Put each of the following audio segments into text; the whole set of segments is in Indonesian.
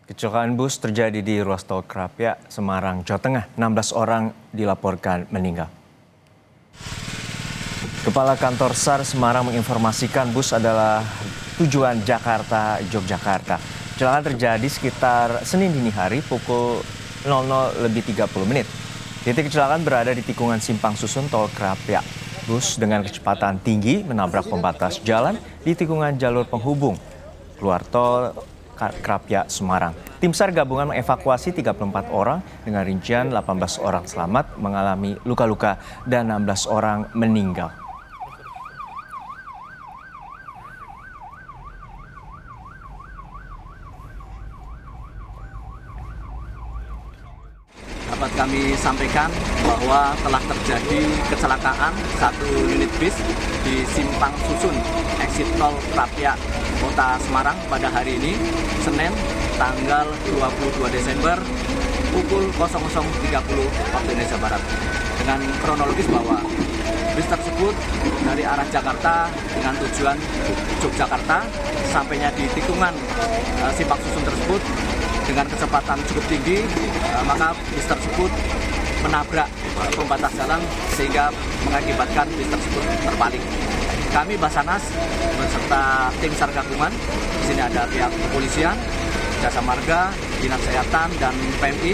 Kecelakaan bus terjadi di ruas tol Krapia, Semarang, Jawa Tengah. 16 orang dilaporkan meninggal. Kepala Kantor SAR Semarang menginformasikan bus adalah tujuan Jakarta-Yogyakarta. Kecelakaan terjadi sekitar Senin dini hari pukul 00:30. Titik kecelakaan berada di tikungan Simpang Susun tol Krapia. Bus dengan kecepatan tinggi menabrak pembatas jalan di tikungan jalur penghubung keluar tol Krapia, Semarang. Tim SAR gabungan mengevakuasi 34 orang dengan rincian 18 orang selamat mengalami luka-luka dan 16 orang meninggal. Dapat kami sampaikan bahwa telah terjadi kecelakaan satu unit bis di Simpang Susun, exit tol Krapia, Kota Semarang pada hari ini, Senin, tanggal 22 Desember, pukul 00.30 waktu Indonesia Barat. Dengan kronologis bahwa bis tersebut dari arah Jakarta dengan tujuan Yogyakarta, sampainya di tikungan Simpang Susun tersebut dengan kecepatan cukup tinggi, maka bis tersebut menabrak pembatas jalan sehingga mengakibatkan bis tersebut terbalik. Kami Basarnas beserta tim SAR gabungan, di sini ada pihak kepolisian, Jasa Marga, Dinas Kesehatan, dan PMI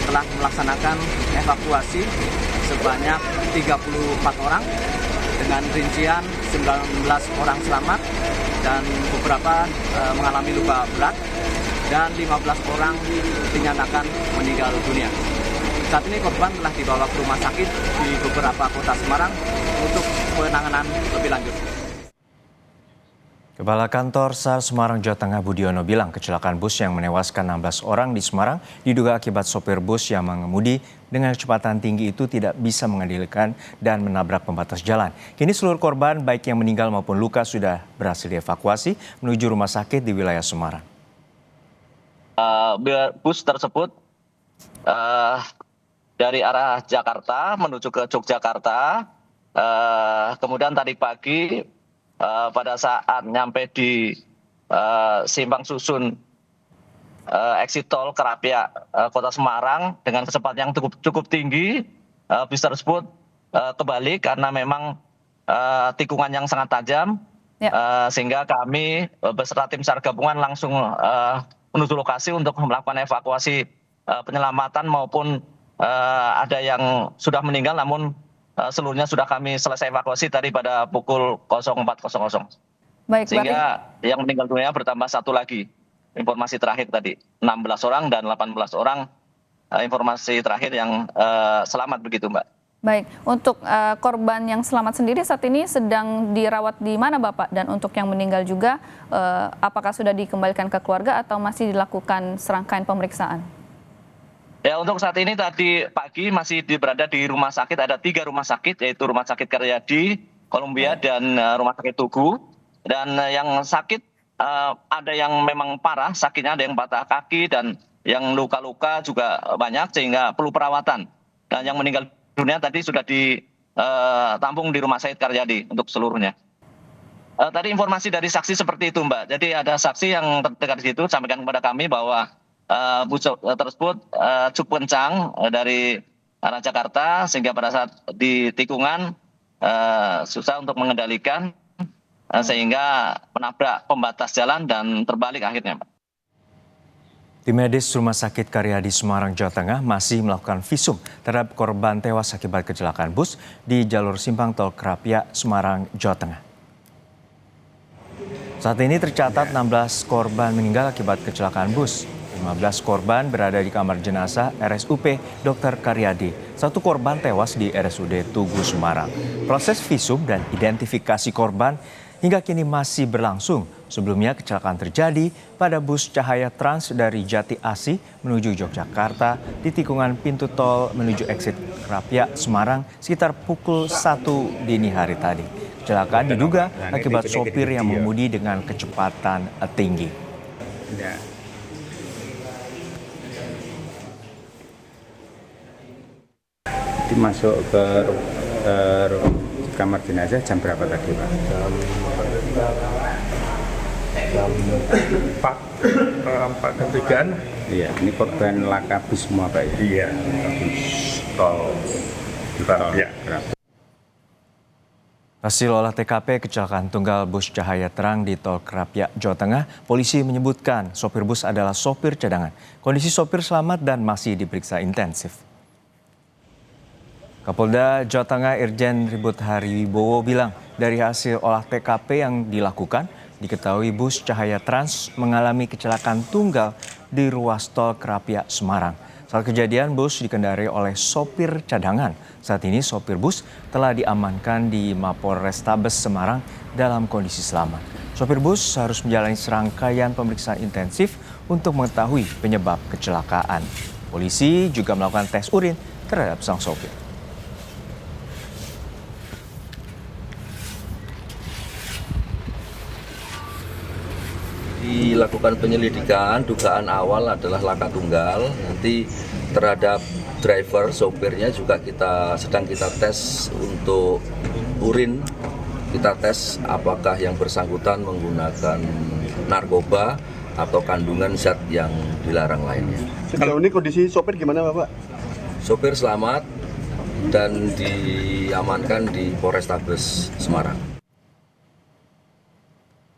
telah melaksanakan evakuasi sebanyak 34 orang dengan rincian 19 orang selamat dan beberapa mengalami luka berat, dan 15 orang dinyatakan meninggal dunia. Saat ini korban telah dibawa ke rumah sakit di beberapa kota Semarang untuk penanganan lebih lanjut. Kepala Kantor SAR Semarang, Jawa Tengah Budiono bilang kecelakaan bus yang menewaskan 16 orang di Semarang diduga akibat sopir bus yang mengemudi dengan kecepatan tinggi itu tidak bisa mengendalikan dan menabrak pembatas jalan. Kini seluruh korban baik yang meninggal maupun luka sudah berhasil dievakuasi menuju rumah sakit di wilayah Semarang. Bus tersebut dari arah Jakarta menuju ke Yogyakarta, kemudian tadi pagi pada saat nyampe di Simpang Susun exit tol Krapia, Kota Semarang, dengan kecepatan yang cukup tinggi, bus tersebut kebalik karena memang tikungan yang sangat tajam, sehingga kami beserta tim SAR gabungan langsung menuju lokasi untuk melakukan evakuasi penyelamatan maupun ada yang sudah meninggal, namun seluruhnya sudah kami selesai evakuasi tadi pada pukul 04.00. Baik, sehingga yang meninggal dunia bertambah satu lagi. Informasi terakhir tadi 16 orang dan 18 orang informasi terakhir yang selamat begitu, Mbak. Baik, untuk korban yang selamat sendiri saat ini sedang dirawat di mana, Bapak? Dan untuk yang meninggal juga, apakah sudah dikembalikan ke keluarga atau masih dilakukan serangkaian pemeriksaan? Ya, untuk saat ini tadi pagi masih berada di rumah sakit, ada 3 rumah sakit, yaitu Rumah Sakit Karyadi, Columbia, dan Rumah Sakit Tugu. Dan yang sakit ada yang memang parah, sakitnya ada yang patah kaki dan yang luka-luka juga banyak sehingga perlu perawatan. Dan yang meninggal dunia tadi sudah ditampung di Rumah Sakit Karyadi untuk seluruhnya. Tadi informasi dari saksi seperti itu, Mbak. Jadi ada saksi yang terdekat di situ sampaikan kepada kami bahwa bus tersebut cukup kencang dari arah Jakarta sehingga pada saat di tikungan susah untuk mengendalikan sehingga menabrak pembatas jalan dan terbalik akhirnya, Mbak. Tim medis Rumah Sakit Karyadi Semarang, Jawa Tengah masih melakukan visum terhadap korban tewas akibat kecelakaan bus di jalur Simpang Tol Krapia, Semarang, Jawa Tengah. Saat ini tercatat 16 korban meninggal akibat kecelakaan bus. 15 korban berada di kamar jenazah RSUP Dr. Karyadi. 1 korban tewas di RSUD Tugu, Semarang. Proses visum dan identifikasi korban hingga kini masih berlangsung. Sebelumnya kecelakaan terjadi pada bus Cahaya Trans dari Jati Asih menuju Yogyakarta di tikungan pintu tol menuju exit Krapia, Semarang sekitar pukul 1 dini hari tadi. Kecelakaan diduga akibat sopir yang mengemudi dengan kecepatan tinggi. Masuk ke kamar jenazah jam berapa tadi, Pak? jam 4:03. Iya, ini korban laka bus semua Pak ya? Iya, habis tol Rapia. Hasil olah TKP kecelakaan tunggal bus Cahaya Terang di Tol Krapia, Jawa Tengah, polisi menyebutkan sopir bus adalah sopir cadangan. Kondisi sopir selamat dan masih diperiksa intensif. Kapolda Jawa Tengah Irjen Ribut Hariwibowo bilang dari hasil olah TKP yang dilakukan, diketahui bus Cahaya Trans mengalami kecelakaan tunggal di ruas tol Krapia, Semarang. Saat kejadian bus dikendarai oleh sopir cadangan. Saat ini sopir bus telah diamankan di Mapolrestabes Semarang dalam kondisi selamat. Sopir bus harus menjalani serangkaian pemeriksaan intensif untuk mengetahui penyebab kecelakaan. Polisi juga melakukan tes urin terhadap sang sopir. Dilakukan penyelidikan, dugaan awal adalah laka tunggal. Nanti terhadap driver, sopirnya juga sedang kita tes untuk urin. Kita tes apakah yang bersangkutan menggunakan narkoba atau kandungan zat yang dilarang lainnya. Sejauh ini kondisi sopir gimana Bapak? Sopir selamat dan diamankan di Polrestabes Semarang.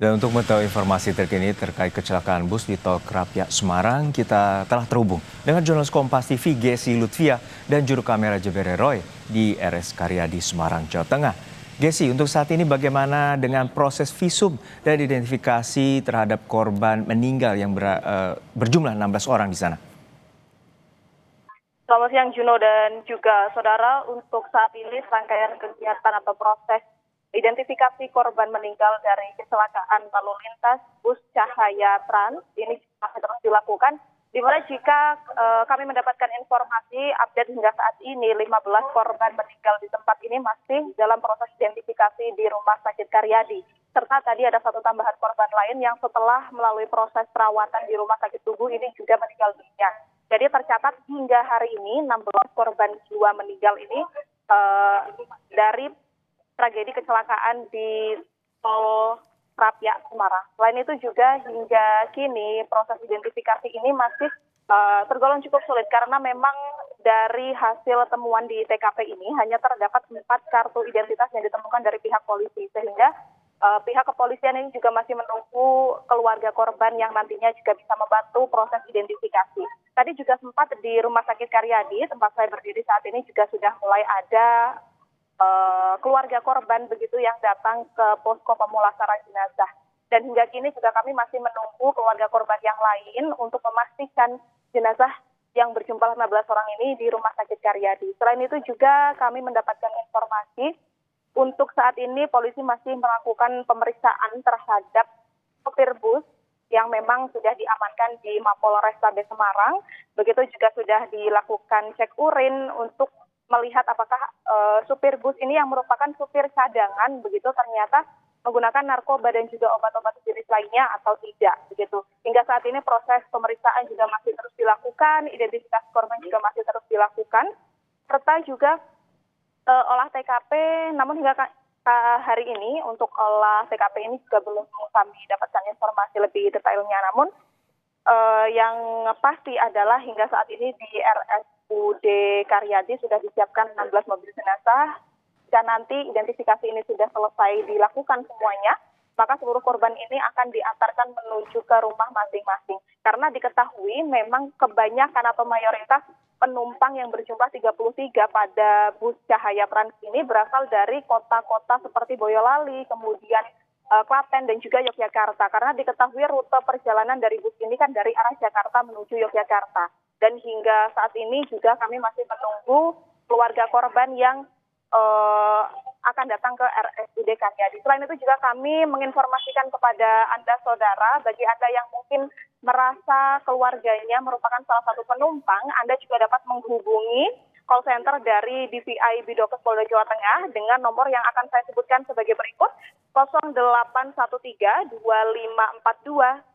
Dan untuk mengetahui informasi terkini terkait kecelakaan bus di Tol Krapia, Semarang, kita telah terhubung dengan jurnalis Kompas TV Gesi Lutfia dan juru kamera Jebere Roy di RS Karyadi, Semarang, Jawa Tengah. Gesi, untuk saat ini bagaimana dengan proses visum dan identifikasi terhadap korban meninggal yang berjumlah 16 orang di sana? Selamat siang Juno dan juga saudara, untuk saat ini serangkaian kegiatan atau proses identifikasi korban meninggal dari kecelakaan lalu lintas bus Cahaya Trans ini masih terus dilakukan, di mana jika kami mendapatkan informasi update hingga saat ini 15 korban meninggal di tempat ini masih dalam proses identifikasi di Rumah Sakit Karyadi. Serta tadi ada satu tambahan korban lain yang setelah melalui proses perawatan di Rumah Sakit Tugu ini juga meninggal dunia. Jadi tercatat hingga hari ini 16 korban jiwa meninggal ini dari tragedi kecelakaan di Tol Krapia, Semarang. Selain itu juga hingga kini proses identifikasi ini masih tergolong cukup sulit karena memang dari hasil temuan di TKP ini hanya terdapat 4 kartu identitas yang ditemukan dari pihak polisi, sehingga pihak kepolisian ini juga masih menunggu keluarga korban yang nantinya juga bisa membantu proses identifikasi. Tadi juga sempat di Rumah Sakit Karyadi, tempat saya berdiri saat ini, juga sudah mulai ada keluarga korban begitu yang datang ke posko pemulasaran jenazah. Dan hingga kini juga kami masih menunggu keluarga korban yang lain untuk memastikan jenazah yang berjumlah 15 orang ini di Rumah Sakit Karyadi. Selain itu juga kami mendapatkan informasi untuk saat ini polisi masih melakukan pemeriksaan terhadap sopir bus yang memang sudah diamankan di Mapolrestabes Semarang. Begitu juga sudah dilakukan cek urin untuk melihat apakah supir bus ini yang merupakan supir cadangan begitu ternyata menggunakan narkoba dan juga obat-obat jenis lainnya atau tidak begitu. Hingga saat ini proses pemeriksaan juga masih terus dilakukan, identifikasi korban juga masih terus dilakukan, serta juga olah TKP. Namun hingga hari ini untuk olah TKP ini juga belum kami dapatkan informasi lebih detailnya. Namun yang pasti adalah hingga saat ini di RSUD Karyadi sudah disiapkan 16 mobil jenazah, dan nanti identifikasi ini sudah selesai dilakukan semuanya, maka seluruh korban ini akan diantarkan menuju ke rumah masing-masing. Karena diketahui memang kebanyakan atau mayoritas penumpang yang berjumlah 33 pada bus Cahaya Trans ini berasal dari kota-kota seperti Boyolali, kemudian Klaten dan juga Yogyakarta. Karena diketahui rute perjalanan dari bus ini kan dari arah Jakarta menuju Yogyakarta. Dan hingga saat ini juga kami masih menunggu keluarga korban yang akan datang ke RSUD Karyadi. Selain itu juga kami menginformasikan kepada Anda saudara, bagi Anda yang mungkin merasa keluarganya merupakan salah satu penumpang, Anda juga dapat menghubungi call center dari DVI Bidokes Polda Jawa Tengah dengan nomor yang akan saya sebutkan sebagai berikut, 0813 2542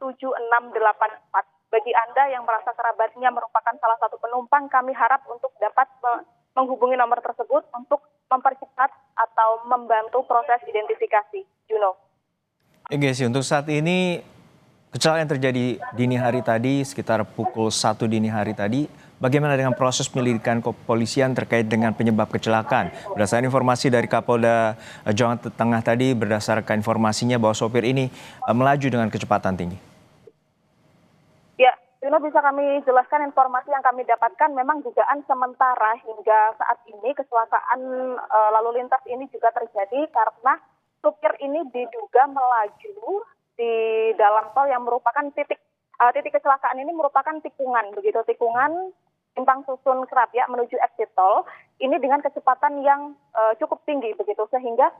7684. Bagi Anda yang merasa kerabatnya merupakan salah satu penumpang, kami harap untuk dapat menghubungi nomor tersebut untuk mempercepat atau membantu proses identifikasi. Juno. Gesi, untuk saat ini Kecelakaan yang terjadi dini hari tadi, sekitar pukul 1 dini hari tadi. Bagaimana dengan proses penyelidikan kepolisian terkait dengan penyebab kecelakaan? Berdasarkan informasi dari Kapolda Jawa Tengah tadi, berdasarkan informasinya bahwa sopir ini melaju dengan kecepatan tinggi. Ya, Juno, bisa kami jelaskan informasi yang kami dapatkan. Memang dugaan sementara hingga saat ini kecelakaan lalu lintas ini juga terjadi karena supir ini diduga melaju di dalam tol yang merupakan titik kecelakaan ini merupakan tikungan, begitu tikungan simpang susun Krapyak menuju exit tol ini dengan kecepatan yang cukup tinggi begitu, sehingga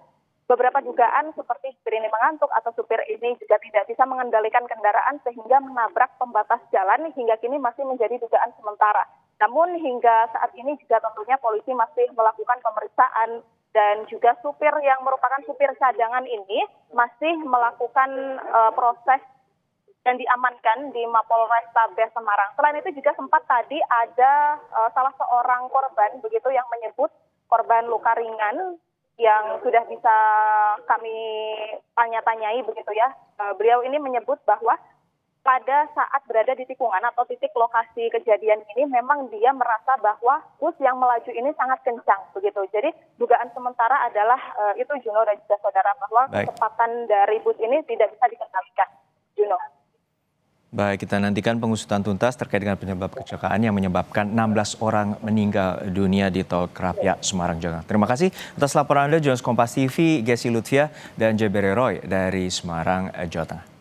beberapa dugaan seperti supir ini mengantuk atau supir ini juga tidak bisa mengendalikan kendaraan sehingga menabrak pembatas jalan, hingga kini masih menjadi dugaan sementara. Namun hingga saat ini juga tentunya polisi masih melakukan pemeriksaan dan juga supir yang merupakan supir cadangan ini masih melakukan proses dan diamankan di Mapolrestabes Semarang. Selain itu juga sempat tadi ada salah seorang korban begitu yang menyebut korban luka ringan yang sudah bisa kami tanya-tanyai begitu ya. Beliau ini menyebut bahwa pada saat berada di tikungan atau titik lokasi kejadian ini memang dia merasa bahwa bus yang melaju ini sangat kencang begitu. Jadi dugaan sementara adalah itu Juno dan juga saudara, bahwa kecepatan dari bus ini tidak bisa dikendalikan. Juno. Baik, kita nantikan pengusutan tuntas terkait dengan penyebab kecelakaan yang menyebabkan 16 orang meninggal dunia di tol Krapyak, Semarang, Jawa Tengah. Terima kasih atas laporan Anda, jurnalis Kompas TV, Gessi Lutfia dan Jebere Roy dari Semarang, Jawa Tengah.